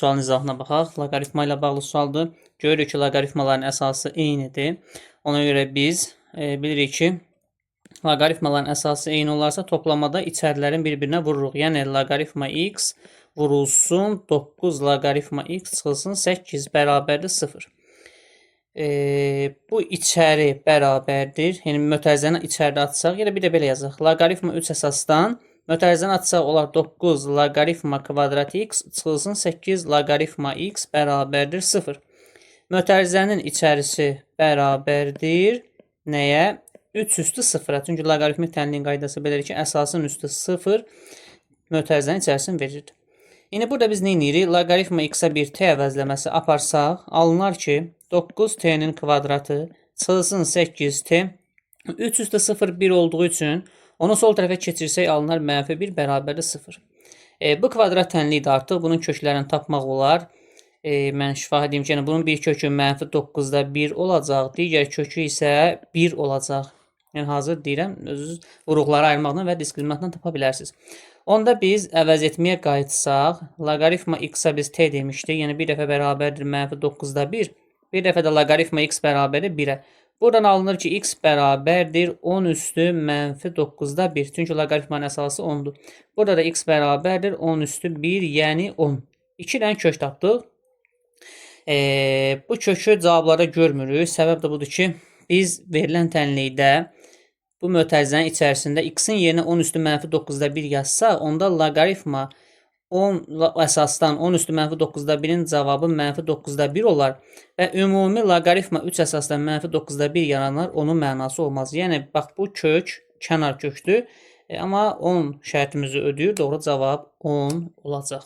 sualın izahına baxaq. Loqaritma ilə bağlı sualdır. Görürük ki, loqaritmaların əsası eynidir. Ona görə biz bilirik ki, loqaritmaların əsası eyni olarsa toplamada içərilərin bir-birinə vururuq. Yəni loqaritma x vurulsun 9 loqaritma x çıxılsın 8 bərabərdir 0. Bu içəri bərabərdir. Yəni mötərizəni içəridə atsaq, yəni bir də belə yazaq. Loqaritma 3 əsasdan mötərizəni atsaq olar 9 loqaritma kvadrat x çıxılsın 8 loqaritma x bərabərdir 0. Mötərizənin içərisi bərabərdir nəyə? 3 üstü 0-a. Çünki loqaritmik tənliyin qaydası belədir ki, əsasın üstü 0 mötərizənin içərisini verir. İndi burada biz nə edirik? Loqaritma x-a bir t əvəzləməsi aparsaq, alınar ki, 9t-nin kvadratı çıxılsın 8t 3 üstü 0 1 olduğu üçün onu sol tərəfə keçirsək alınar -1 bərabərdir 0. Bu kvadrat tənliyi də artıq bunun köklərini tapmaq olar. Mən şifahi deyim ki, yəni bunun bir kökü -9-da 1 olacaq, digər kökü isə 1 olacaq. Yəni hazır deyirəm, özünüz vuruqları ayırmaqla və diskriminantla tapa bilərsiniz. Onda biz əvəz etməyə qayıtsaq, loqaritma x-a biz t demişdik. Yəni bir dəfə bərabərdir -9-da 1. Bir dəfə də loqaritma x bərabərdir 1-ə. Buradan alınır ki, x bərabərdir 10 üstü -9-da 1. Çünki loqaritmanın əsası 10-dur. Burada da x bərabərdir 10 üstü 1, yəni 10. 2 dənə kök tapdıq. Bu kökü cavablarda görmürük. Səbəb də budur ki, biz verilən tənlikdə bu mötərizənin içərisində x-in yerinə 10 üstü -9-da 1 yazsa, onda loqaritma 10 əsasdan 10 üstü -9-da 1-in cavabı -9-da 1 olar və ümumi loqaritma 3 əsasdan -9-da 1 yaranar, onun mənası olmaz. Yəni, bax, bu kök kənar kökdür, amma 10 şərtimizi ödəyir, doğru cavab 10 olacaq.